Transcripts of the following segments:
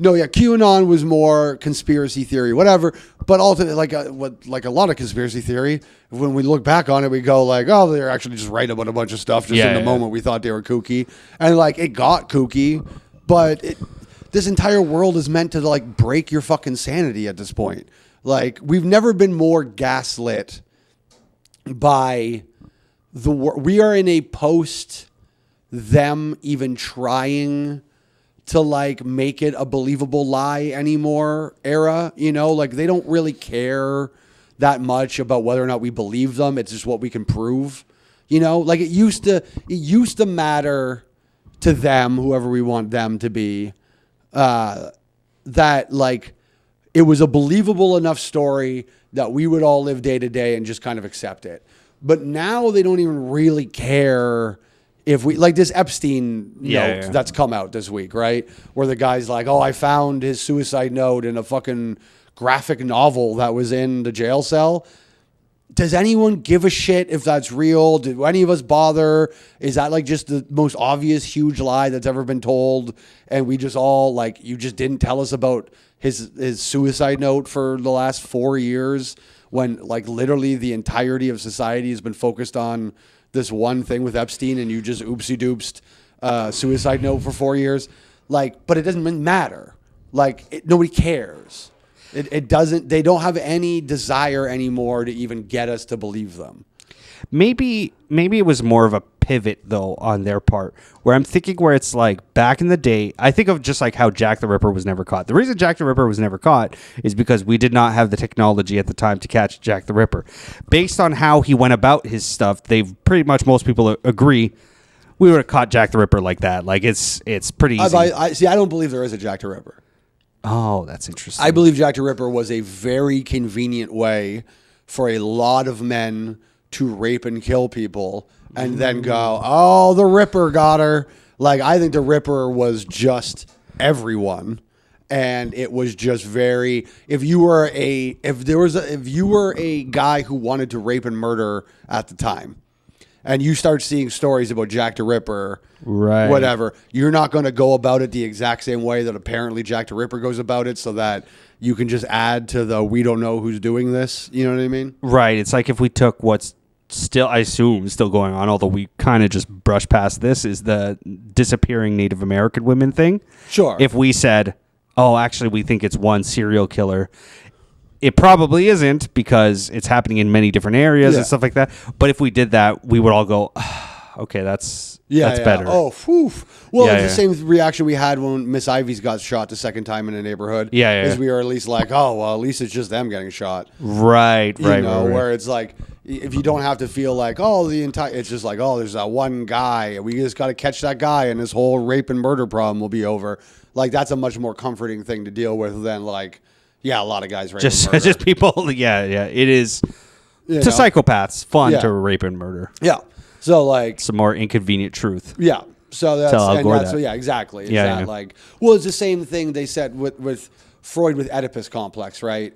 No, yeah, QAnon was more conspiracy theory, whatever. But ultimately, like a lot of conspiracy theory, when we look back on it, we go like, oh, they're actually just right about a bunch of stuff. Just in the moment, we thought they were kooky, and like it got kooky, but this entire world is meant to like break your fucking sanity at this point. Like we've never been more gaslit by the world. We are in a post them even trying to like make it a believable lie anymore era, you know, like they don't really care that much about whether or not we believe them. It's just what we can prove, you know, like it used to matter to them, whoever we want them to be, that like it was a believable enough story that we would all live day to day and just kind of accept it. But now they don't even really care if we like this Epstein note that's come out this week, right? Where the guy's like, oh, I found his suicide note in a fucking graphic novel that was in the jail cell. Does anyone give a shit if that's real? Did any of us bother? Is that like just the most obvious huge lie that's ever been told? And we just all like, you just didn't tell us about his suicide note for the last 4 years when like literally the entirety of society has been focused on this one thing with Epstein, and you just oopsie-doopsed suicide note for 4 years. Like, but it doesn't matter. Like, nobody cares. It doesn't. They don't have any desire anymore to even get us to believe them. Maybe it was more of a pivot though on their part, where I'm thinking where it's like back in the day. I think of just like how Jack the Ripper was never caught. The reason Jack the Ripper was never caught is because we did not have the technology at the time to catch Jack the Ripper. Based on how he went about his stuff, they've pretty much most people agree we would have caught Jack the Ripper like that. Like it's pretty easy. I don't believe there is a Jack the Ripper. Oh, that's interesting. I believe Jack the Ripper was a very convenient way for a lot of men to rape and kill people and then go, oh, the Ripper got her. Like, I think the Ripper was just everyone. And it was just very, if you were a guy who wanted to rape and murder at the time, and you start seeing stories about Jack the Ripper, right? Whatever, you're not going to go about it the exact same way that apparently Jack the Ripper goes about it, so that you can just add to the we don't know who's doing this. You know what I mean? Right. It's like if we took what's still, I assume, still going on, although we kind of just brushed past this, is the disappearing Native American women thing. Sure. If we said, oh, actually, we think it's one serial killer. It probably isn't because it's happening in many different areas and stuff like that. But if we did that, we would all go, okay, that's better. Oh, whew. Well, it's the same reaction we had when Miss Ivy's got shot the second time in a neighborhood. Is we were at least like, oh, well, at least it's just them getting shot. Right. Where it's like, if you don't have to feel like, oh, it's just like, oh, there's that one guy. We just got to catch that guy and this whole rape and murder problem will be over. Like, that's a much more comforting thing to deal with than like, a lot of guys rape and murder. Just people, it is to psychopaths fun to rape and murder. Yeah. So like some more inconvenient truth. Yeah. So that's exactly. It's like, well, it's the same thing they said with Freud with Oedipus complex, right?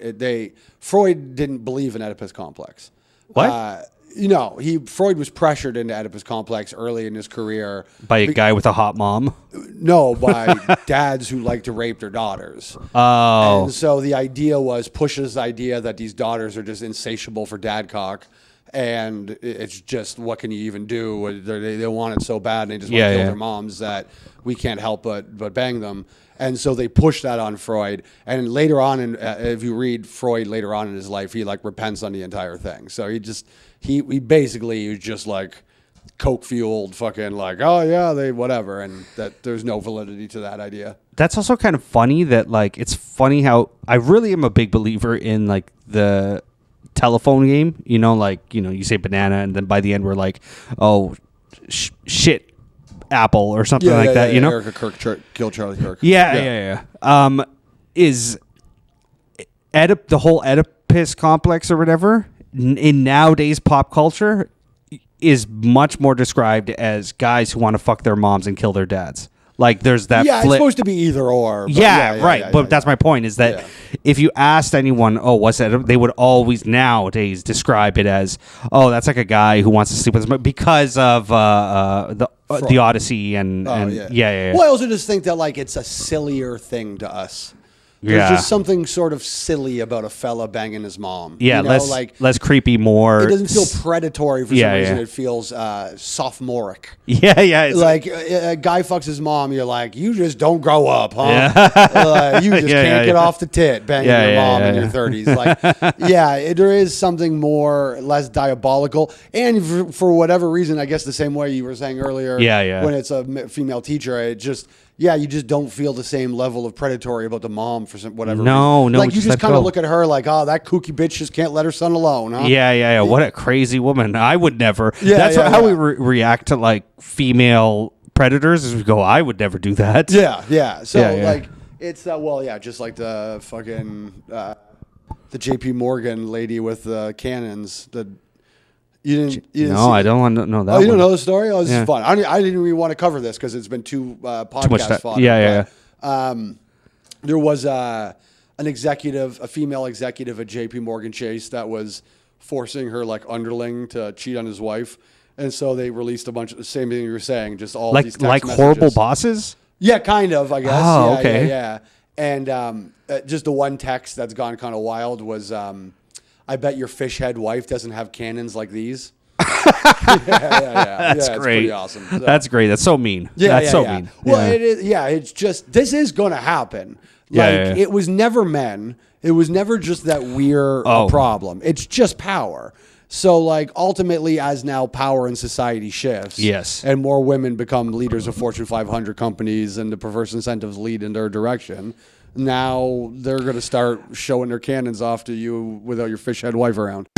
Freud didn't believe in Oedipus complex. What? Freud was pressured into Oedipus complex early in his career by a guy with a hot mom. No, by dads who like to rape their daughters. Oh, and so the idea was Push's idea that these daughters are just insatiable for dad cock. And it's just, what can you even do? They want it so bad, and they just want to kill their moms that we can't help but bang them. And so they pushed that on Freud. And later on, if you read Freud later on in his life, he like repents on the entire thing. So he basically was just like coke fueled, fucking like, oh yeah, they whatever, and that there's no validity to that idea. That's also kind of funny that like it's funny how I really am a big believer in like the telephone game, you say banana and then by the end we're like, oh shit, apple or something that, Erica Kirk killed Charlie Kirk. Is the whole Oedipus complex or whatever in nowadays pop culture is much more described as guys who want to fuck their moms and kill their dads. Like there's that it's supposed to be either or. But that's my point is that if you asked anyone, oh, what's that? They would always nowadays describe it as, oh, that's like a guy who wants to sleep with his mom because of the the Odyssey and yeah. Well, I also just think that like it's a sillier thing to us. There's just something sort of silly about a fella banging his mom. Yeah, you know, less creepy, more. It doesn't feel predatory for some reason. It feels sophomoric. Yeah. It's like a guy fucks his mom. You're like, you just don't grow up, huh? Yeah. You just can't get off the tit banging your mom in your 30s. Like, there is something less diabolical. And for whatever reason, I guess the same way you were saying earlier, when it's a female teacher, it just... Yeah, you just don't feel the same level of predatory about the mom for whatever reason. No. Like, you just kind of look at her like, oh, that kooky bitch just can't let her son alone, huh? Yeah. What a crazy woman. I would never. That's how we react to, like, female predators, is we go, I would never do that. Yeah. So, like, it's, just like the fucking, the JP Morgan lady with the cannons, You didn't no, I don't want to know that. Oh, you don't know the story? Oh, this is fun. I didn't even want to cover this because it's been too podcast fodder. Yeah. There was a female executive at JP Morgan Chase that was forcing her like underling to cheat on his wife, and so they released a bunch of the same thing you were saying, just all these text messages. Horrible bosses. Yeah, kind of. I guess. Oh, okay. Yeah. And just the one text that's gone kind of wild was. I bet your fish head wife doesn't have cannons like these. That's great. It's pretty awesome. So. That's great. That's so mean. That's so mean. Well, it is. Yeah, it's just this is going to happen. Like it was never men. It was never just that we're a problem. It's just power. So, like, ultimately, as now power in society shifts, and more women become leaders of Fortune 500 companies, and the perverse incentives lead in their direction. Now they're going to start showing their cannons off to you without your fish head wife around.